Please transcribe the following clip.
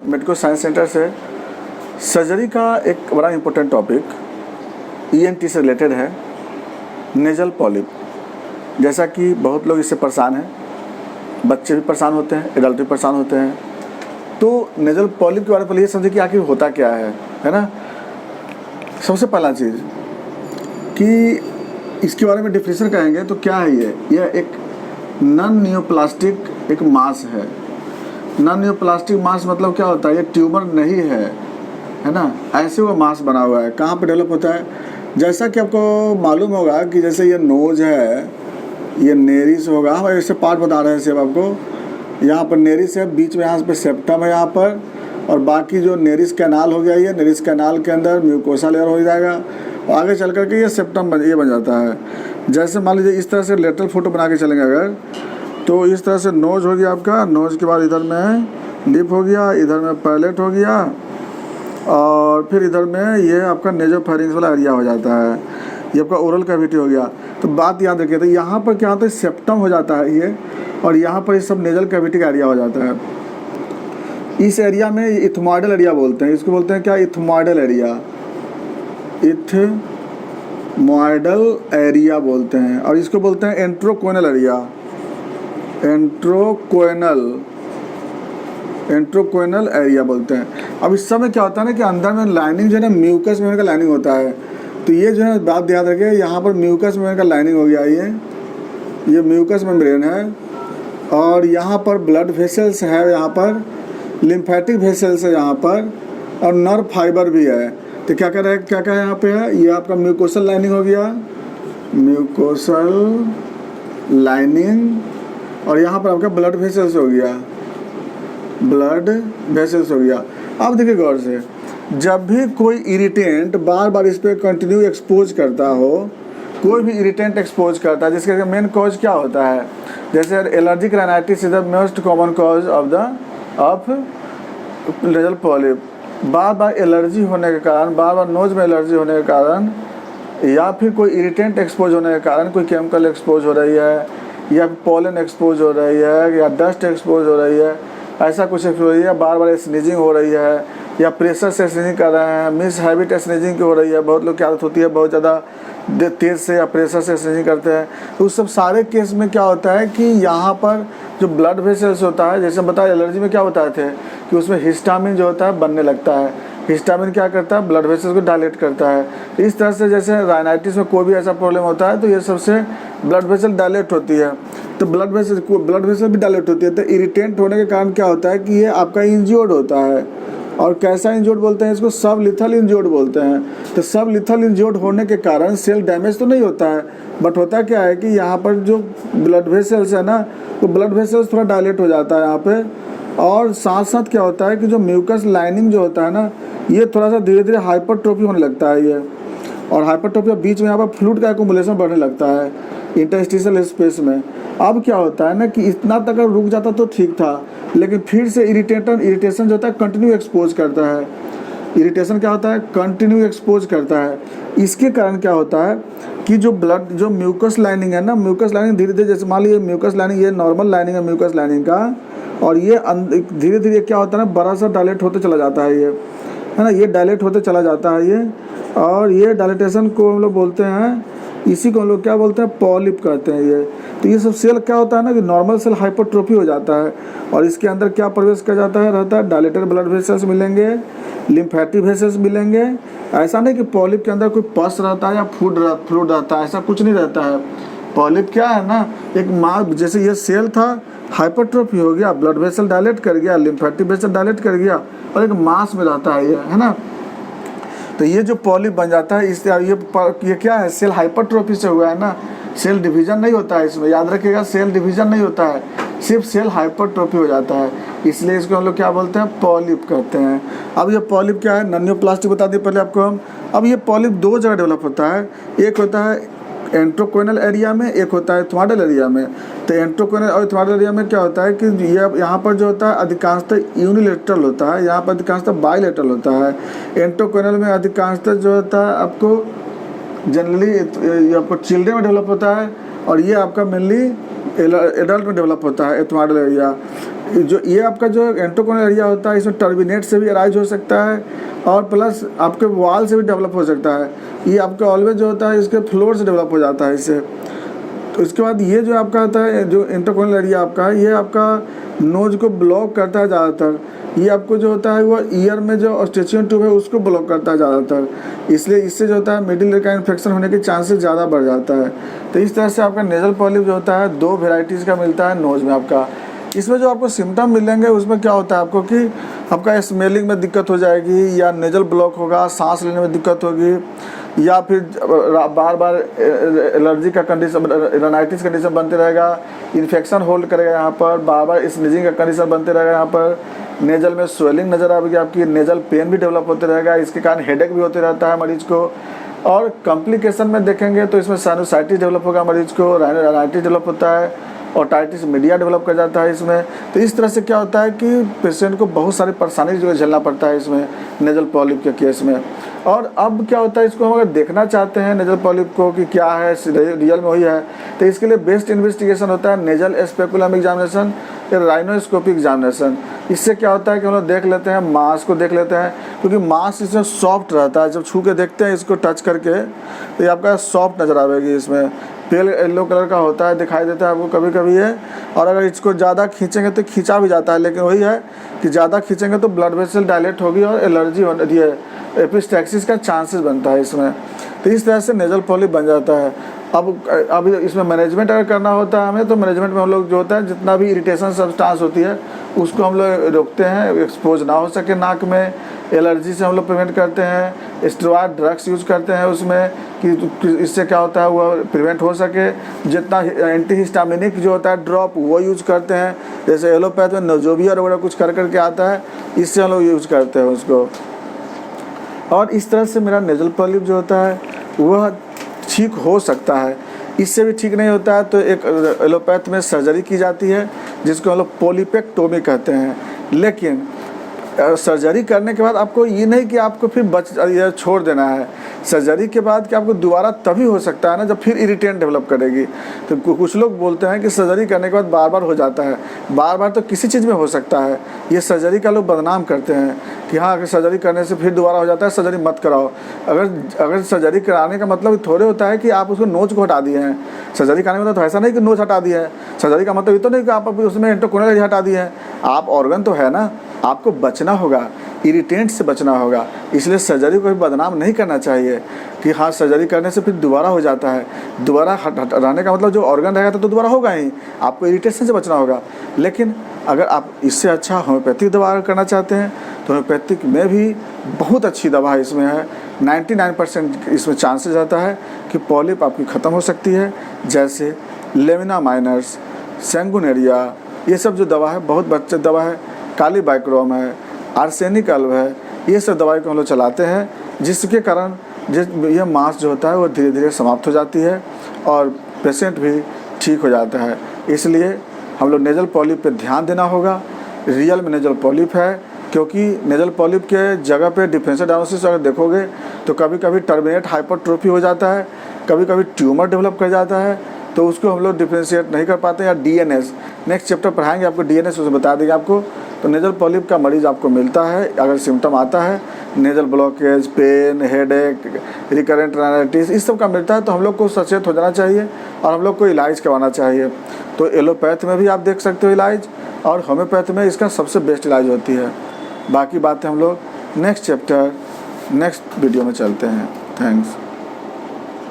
Medico science centre से। Surgery का एक बड़ा इम्पोर्टेंट टॉपिक ENT से रिलेटेड है, नेजल पॉलिप। जैसा कि बहुत लोग इससे परेशान हैं, बच्चे भी परेशान होते हैं, एडल्ट भी परेशान होते हैं। तो नेजल पॉलिप के बारे में पहले ये समझे कि आखिर होता क्या है ना। सबसे पहला चीज़ कि इसके बारे में डिफिनेशन कहेंगे तो क्या है यह एक नॉन नियोप्लास्टिक एक मास है। नॉन नियोप्लास्टिक मास मतलब क्या होता है, ये ट्यूमर नहीं है ना, ऐसे वो मास बना हुआ है। कहाँ पे डेवलप होता है, जैसा कि आपको मालूम होगा कि जैसे ये नोज है, ये नेरिस होगा, हम ऐसे पार्ट बता रहे हैं सिर्फ आपको। यहाँ पर नेरिस है, बीच में यहाँ पे सेप्टम है यहाँ पर, और बाकी जो नेरिस कैनाल हो गया, ये नेरिस कैनाल के अंदर म्यूकोसा लेयर हो जाएगा और आगे चल करके ये सेप्टम बन जाता है। जैसे मान लीजिए इस तरह से लेटरल फोटो बना के चलेंगे अगर, तो इस तरह से नोज हो गया आपका, नोज के बाद इधर में लिप हो गया, इधर में पैलेट हो गया, और फिर इधर में ये आपका नेजोफेरिंक्स वाला एरिया हो जाता है, ये आपका ओरल कैविटी हो गया। तो बात याद रखिए, तो यहाँ पर क्या होता है, सेप्टम हो जाता है ये, और यहाँ पर ये सब नेजल कैविटी का एरिया हो जाता है। इस एरिया में इथमॉइडल एरिया बोलते हैं, इसको बोलते हैं क्या, इथमॉइडल एरिया, इथमॉइडल एरिया बोलते हैं। और इसको बोलते हैं एंट्रोकोइनल एरिया, एंट्रोकोइनल एरिया बोलते हैं। अब इस समय क्या होता है ना कि अंदर में लाइनिंग जो है ना, म्यूकस मेम्ब्रेन का लाइनिंग होता है। तो ये जो है बात ध्यान रखिए, यहाँ पर म्यूकस मेम्ब्रेन का लाइनिंग हो गया, ये म्यूकस मेम्ब्रेन है, और यहाँ पर ब्लड वेसल्स है, यहाँ पर लिम्फेटिक वेसल्स है यहाँ पर, और नर्व फाइबर भी है। तो क्या है यहाँ पे है, ये आपका म्यूकोसल लाइनिंग हो गया, म्यूकोसल लाइनिंग, और यहाँ पर आपका ब्लड वेसल्स हो गया, ब्लड वेसल्स हो गया। अब देखिए गौर से, जब भी कोई इरिटेंट बार बार इस पर कंटिन्यू एक्सपोज करता हो, कोई भी इरिटेंट एक्सपोज करता है, जिसका मेन कॉज क्या होता है, जैसे allergic rhinitis is the most common cause of nasal polyp. Bar bar allergy होने के कारण, बार बार नोज में एलर्जी होने के कारण, या फिर कोई इरिटेंट एक्सपोज होने के कारण, कोई केमिकल एक्सपोज हो रही है, या पोलन एक्सपोज हो रही है, या डस्ट एक्सपोज हो रही है, ऐसा कुछ हो रही है, बार बार स्नीजिंग हो रही है, या प्रेशर से स्नीजिंग कर रहे हैं, मिस हैबिट स्नीजिंग की हो रही है, बहुत लोग की आदत होती है बहुत ज़्यादा तेज़ से या प्रेशर से स्नीजिंग करते हैं। तो उस सब सारे केस में क्या होता है कि यहाँ पर जो ब्लड वेसल्स होता है, जैसे हम बताया एलर्जी में क्या बताए थे कि उसमें हिस्टामिन जो होता है बनने लगता है। हिस्टामिन क्या करता है, ब्लड वेसल्स को डायलेट करता है। इस तरह से जैसे राइनाइटिस में कोई भी ऐसा प्रॉब्लम होता है तो ये सबसे ब्लड वेसल डायलेट होती है, तो ब्लड वेसल भी डायलेट होती है। तो इरिटेंट होने के कारण क्या होता है कि ये आपका इंज्योर्ड होता है, और कैसा इंज्योर्ड बोलते हैं इसको, सब लिथल इंज्योर्ड बोलते हैं। तो सब लिथल इंज्योर्ड होने के कारण सेल डैमेज तो नहीं होता है, बट होता क्या है कि यहाँ पर जो ब्लड वेसल्स है ना, वो ब्लड वेसल्स थोड़ा डायलेट हो जाता है यहाँ पे, और साथ साथ क्या होता है कि जो म्यूकस लाइनिंग जो होता है ना, ये थोड़ा सा धीरे धीरे हाइपरट्रोफी होने लगता है ये, और हाइपरट्रोफी बीच में यहाँ पर फ्लूइड का एक्युमुलेशन बढ़ने लगता है इंटरस्टिशियल स्पेस में। अब क्या होता है ना कि इतना तक रुक जाता तो ठीक था, लेकिन फिर से इरिटेशन जो होता है कंटिन्यू एक्सपोज करता है। इरिटेशन क्या होता है, कंटिन्यू एक्सपोज करता है। इसके कारण क्या होता है कि जो म्यूकस लाइनिंग है ना, म्यूकस लाइनिंग धीरे धीरे, जैसे मान लीजिए म्यूकस लाइनिंग, ये नॉर्मल लाइनिंग है म्यूकस लाइनिंग का, और ये धीरे धीरे क्या होता है ना, बड़ा सा डायलेट होते चला जाता है, ये है ना, ये डायलेट होते चला जाता है ये, और ये डायलेटेशन को हम लोग बोलते हैं, इसी को हम लोग क्या बोलते हैं, पॉलिप कहते हैं ये। तो ये सब सेल क्या होता है ना कि नॉर्मल सेल हाइपरट्रोफी हो जाता है, और इसके अंदर क्या प्रवेश कर जाता है, रहता है डायलेटेड ब्लड वेसल्स मिलेंगे, लिम्फेटिक वेसल्स मिलेंगे। ऐसा नहीं कि पॉलिप के अंदर कोई पस रहता है या फ्लूइड रहता है, ऐसा कुछ नहीं रहता है। पॉलिप क्या है ना, एक मास, जैसे ये सेल था, हाइपरट्रोफी हो गया, ब्लड वेसल डायलेट कर गया, लिम्फेटिक वेसल डायलेट कर गया, और एक मास में रहता है ये, है ना। तो ये जो पॉलिप बन जाता है, इस ये क्या है, सेल हाइपरट्रोफी से हुआ है ना, सेल डिवीजन नहीं होता है इसमें, याद रखिएगा, सेल डिवीजन नहीं होता है, सिर्फ सेल हाइपरट्रोफी हो जाता है, इसलिए इसको हम लोग क्या बोलते हैं, पॉलिप कहते हैं। अब ये पॉलिप क्या है, नन्योप्लास्टिक बता दिए पहले आपको हम। अब ये पॉलिप दो जगह डेवलप होता है, एक होता है एंट्रोकोइनल एरिया में, एक होता है इथमॉइडल एरिया में। तो एंट्रोकोइनल और इथमॉइडल एरिया में क्या होता है कि ये यहाँ पर जो होता है अधिकांशतः यूनिलेटरल होता है, यहाँ पर अधिकांशतः बाइलेटरल होता है। एंट्रोकोइनल में अधिकांशतः जो होता है आपको जनरली आपको चिल्ड्रन में डेवलप होता है, और ये आपका मेनली एडल्ट में डेवलप होता है एथमाइडल एरिया। जो ये आपका जो एंट्रोकोनल एरिया होता है इसमें टर्बिनेट से भी अराइज हो सकता है और प्लस आपके वाल से भी डेवलप हो सकता है। ये आपका ऑलवेज जो होता है इसके फ्लोर से डेवलप हो जाता है इससे। तो इसके बाद ये जो आपका होता है जो इंटरकोनल एरिया आपका है ये आपका नोज को ब्लॉक करता है ज़्यादातर। ये आपको जो होता है वो ईयर में जो ऑस्ट्रेचियन ट्यूब है उसको ब्लॉक करता है ज़्यादातर, इसलिए इससे जो होता है मिडिल ईयर का इन्फेक्शन होने के चांसेस ज़्यादा बढ़ जाता है। तो इस तरह से आपका नेजल पॉलिप जो होता है 2 वेराइटीज़ का मिलता है नोज में आपका। इसमें जो आपको सिम्टम मिलेंगे उसमें क्या होता है आपको कि आपका स्मेलिंग में दिक्कत हो जाएगी या नेजल ब्लॉक होगा, सांस लेने में दिक्कत होगी, या फिर बार बार एलर्जी का कंडीशन, राइनाइटिस कंडीशन बनते रहेगा, इन्फेक्शन होल्ड करेगा यहाँ पर, बार बार स्नीजिंग का कंडीशन बनते रहेगा यहाँ पर, नेजल में स्वेलिंग नज़र आएगी आपकी, नेजल पेन भी डेवलप होते रहेगा, इसके कारण हेडेक भी होते रहता है मरीज को। और कॉम्प्लिकेशन में देखेंगे तो इसमें साइनोसाइटिस डेवलप होगा मरीज को, राइनाइटिस डेवलप होता है, ओटाइटिस मीडिया डेवलप कर जाता है इसमें। तो इस तरह से क्या होता है कि पेशेंट को बहुत सारी परेशानी जो झेलना पड़ता है इसमें नेजल पॉलिप के केस में। और अब क्या होता है इसको हम अगर देखना चाहते हैं नेजल पॉलिप को कि क्या है रियल में वही है, तो इसके लिए बेस्ट इन्वेस्टिगेशन होता है नेजल स्पेकुलम एग्जामिनेशन या राइनोस्कोपी एग्जामिनेशन। इससे क्या होता है कि हम लोग देख लेते हैं मांस को देख लेते हैं, क्योंकि मांस इसमें सॉफ्ट रहता है, जब छू के देखते हैं इसको टच करके तो ये आपका सॉफ्ट नज़र आएगी, इसमें पेल येलो कलर का होता है, दिखाई देता है आपको कभी कभी है। और अगर इसको ज़्यादा खींचेंगे तो खींचा भी जाता है, लेकिन वही है कि ज़्यादा खींचेंगे तो ब्लड वेसल डायलेट होगी और एलर्जी होने एपिस्टैक्सिस का चांसेस बनता है इसमें। तो इस तरह से नेजल पॉलिप बन जाता है। अब इसमें मैनेजमेंट अगर करना होता है हमें, तो मैनेजमेंट में हम लोग जो होता है जितना भी इरिटेशन सब्सटेंस होती है उसको हम लोग रोकते हैं, एक्सपोज ना हो सके नाक में, एलर्जी से हम लोग प्रिवेंट करते हैं, स्टेरॉयड ड्रग्स यूज़ करते हैं उसमें कि इससे क्या होता है वो प्रिवेंट हो सके। जितना एंटीहिस्टामिनिक जो होता है ड्रॉप वो यूज़ करते हैं, जैसे एलोपैथ में नोजोवियर वगैरह कुछ करके आता है, इससे हम लोग यूज़ करते हैं उसको। और इस तरह से मेरा नेजल पॉलिप जो होता है वह ठीक हो सकता है। इससे भी ठीक नहीं होता है तो एक एलोपैथ में सर्जरी की जाती है जिसको हम लोग पॉलिपेक्टोमी कहते हैं। लेकिन सर्जरी करने के बाद आपको ये नहीं कि आपको फिर छोड़ देना है, सर्जरी के बाद कि आपको दोबारा तभी हो सकता है ना जब फिर इरिटेंट डेवलप करेगी। तो कुछ लोग बोलते हैं कि सर्जरी करने के बाद बार बार हो जाता है, बार बार तो किसी चीज़ में हो सकता है। ये सर्जरी का लोग बदनाम करते हैं कि हाँ अगर सर्जरी करने से फिर दोबारा हो जाता है सर्जरी मत कराओ। अगर सर्जरी कराने का मतलब थोड़े होता है कि आप उसको नोच को हटा दिए हैं। सर्जरी कराने का मतलब तो ऐसा नहीं कि नोच हटा दिए हैं, सर्जरी का मतलब ये तो नहीं कि आप उसमें इंट्राकोनल एरिया हटा दिए हैं। आप ऑर्गन तो है ना, आपको बचना होगा, इरिटेंट से बचना होगा। इसलिए सर्जरी को भी बदनाम नहीं करना चाहिए कि हाँ सर्जरी करने से फिर दोबारा हो जाता है। दोबारा हटाने का मतलब जो ऑर्गन रहेगा तो दोबारा होगा ही, आपको इरिटेशन से बचना होगा। लेकिन अगर आप इससे अच्छा होम्योपैथिक दवा करना चाहते हैं तो होम्योपैथिक में भी बहुत अच्छी दवा इसमें है। 99% इसमें चांसेस रहता है कि पॉलिप आपकी ख़त्म हो सकती है, जैसे लेमिना माइनर्स, सैंगुनेरिया, ये सब जो दवा है बहुत बच्चे दवा है, काली बाइक्रोम है, आर्सेनिक अल्व है, ये सब दवाई को हम लोग चलाते हैं, जिसके कारण यह मांस जो होता है वो धीरे धीरे समाप्त हो जाती है और पेशेंट भी ठीक हो जाता है। इसलिए हम लोग नेजल पॉलिप पे ध्यान देना होगा। रियल में नेजल पॉलिप है, क्योंकि नेजल पॉलिप के जगह पे डिफरेंशियल डायग्नोसिस अगर देखोगे तो कभी कभी टर्मिनेट हाइपरट्रोफी हो जाता है, कभी कभी ट्यूमर डेवलप कर जाता है, तो उसको हम लोग डिफ्रेंशिएट नहीं कर पाते। या डीएनएस, नेक्स्ट चैप्टर पढ़ाएंगे आपको डीएनएस, उसमें बता देंगे आपको। तो नेजल पॉलिप का मरीज़ आपको मिलता है अगर सिम्टम आता है, nasal blockage, pain, headache, recurrent rhinitis, इस सब का मिलता है तो हम लोग को सचेत हो जाना चाहिए और हम लोग को इलाज करवाना चाहिए। तो एलोपैथ में भी आप देख सकते हो इलाज, और होम्योपैथ में इसका सबसे बेस्ट इलाज होती है। बाकी बातें हम लोग नेक्स्ट चैप्टर नेक्स्ट वीडियो में चलते हैं। थैंक्स।